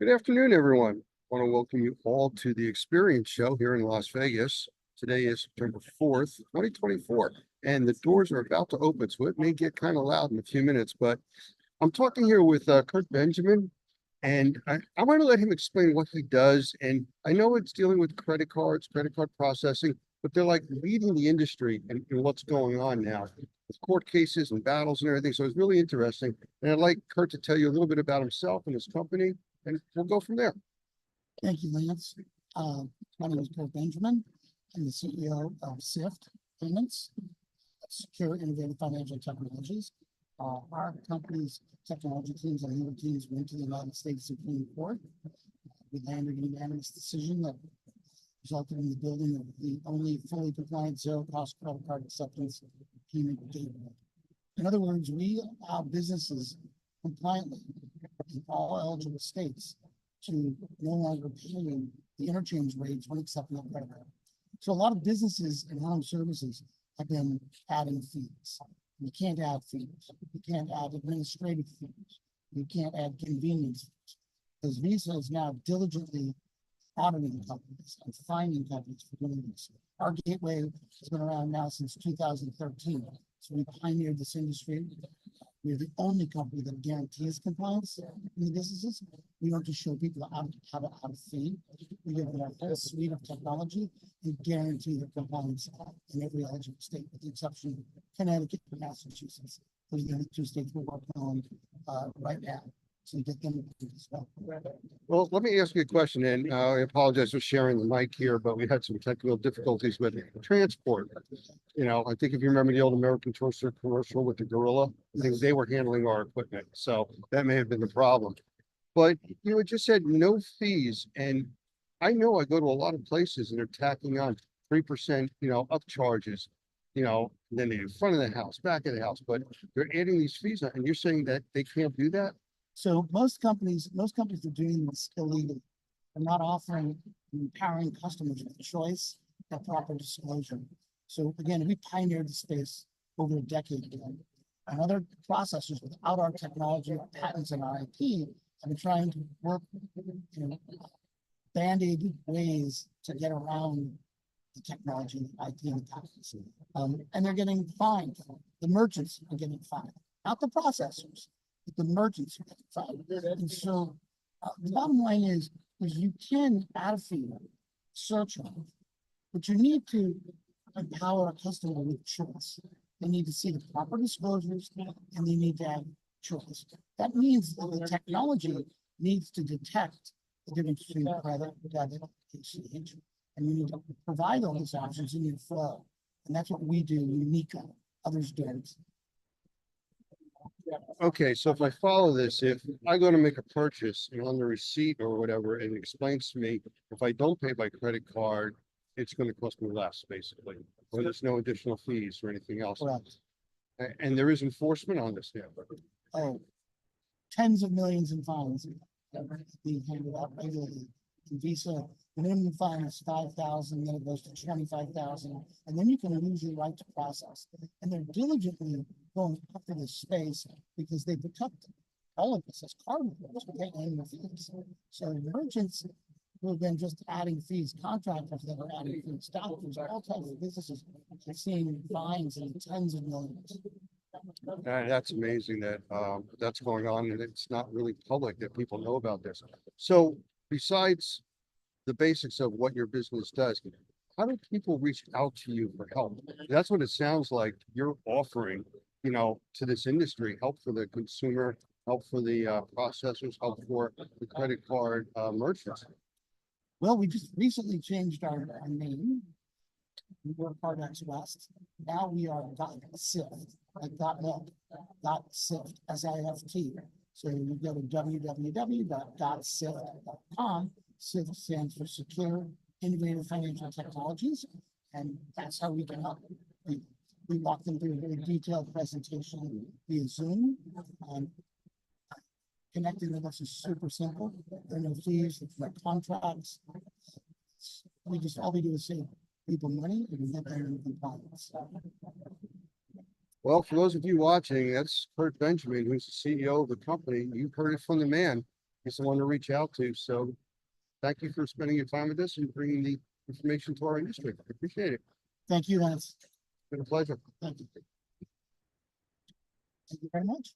Good afternoon, everyone. I want to welcome you all to the Experience Show here in Las Vegas. Today is September 4th, 2024, and the doors are about to open, so it may get kind of loud in a few minutes, but I'm talking here with Kurt Benjamin, and I want to let him explain what he does. And I know it's dealing with credit cards, credit card processing, but they're like leading the industry and what's going on now with court cases and battles and everything. So it's really interesting. And I'd like Kurt to tell you a little bit about himself and his company, and we'll go from there. Thank you, Lance. My name is Kurt Benjamin. I'm the CEO of SIFT Payments, Secure Innovative Financial Technologies. Our company's technology teams and legal teams went to the United States Supreme Court. We landed a unanimous decision that resulted in the building of the only fully compliant zero-cost credit card acceptance payment gateway. In other words, we allow businesses compliantly in all eligible states to no longer pay the interchange rates when accepting a credit card. So a lot of businesses and home services have been adding fees. You can't add fees. You can't add administrative fees. You can't add convenience fees. Because Visa is now diligently auditing companies and finding companies for doing this. Our gateway has been around now since 2013. So we pioneered this industry. We're the only company that guarantees compliance in the businesses. We don't just show people how to fee. We give them a whole suite of technology and guarantee their compliance in every eligible state, with the exception of Connecticut and Massachusetts. Those are the only two states we're working on right now. So get them as well. Well, let me ask you a question, and I apologize for sharing the mic here, but we had some technical difficulties with transport. I think if you remember the old American Tourister commercial with the gorilla, I think they were handling our equipment, so that may have been the problem. But you had just said no fees, and I know I go to a lot of places and they're tacking on 3%, up charges, then they in front of the house, back of the house, but they're adding these fees on, and you're saying that they can't do that? So most companies are doing this illegally. They're not offering and empowering customers with choice and proper disclosure. So again, we pioneered the space over a decade ago. And other processors without our technology, our patents, and our IP have been trying to work, band-aid ways to get around the technology, the IP, and the patents. And they're getting fined. The merchants are getting fined, not the processors. The merchants. And so the bottom line is you can add a fee, surcharge, but you need to empower a customer with choice. They need to see the proper disclosures and they need to have choice. That means that the technology needs to detect the difference between credit, debit, ACH, and you need to provide all these options in your flow. And that's what we do uniquely. Others don't. Okay, so if I follow this, if I go to make a purchase and on the receipt or whatever, and it explains to me, if I don't pay by credit card, it's going to cost me less, basically, or there's no additional fees or anything else. Correct. And there is enforcement on this now. Oh, tens of millions in fines that are being handed out regularly. In Visa, the minimum fine is 5,000, then it goes to 25,000, and then you can lose your right to process. And they're diligently going after this space because they protect all of us as cardholders who pay annual fees. So merchants who have been just adding fees, contractors that are adding fees, doctors, all types of businesses are seeing fines in tens of millions. That's amazing that that's going on, and it's not really public that people know about this. So besides the basics of what your business does, how do people reach out to you for help? That's what it sounds like you're offering, to this industry, help for the consumer, help for the processors, help for the credit card merchants. Well, we just recently changed our name. We were Cardex West. Now we are .sift, like .net, .sift, S-I-F-T. So you go to www.sift.com. SIFT stands for Secure Innovative Financial Technologies, and that's how we can help. We walk them through a very detailed presentation via Zoom. Connecting with us is super simple. There are no fees, there's no contracts. All we do is save people money and we get them in compliance. Well, for those of you watching, that's Kurt Benjamin, who's the CEO of the company. You've heard it from the man. he's the one to reach out to. So thank you for spending your time with us and bringing the information to our industry. I appreciate it. Thank you, Lance. It's been a pleasure. Thank you. Thank you very much.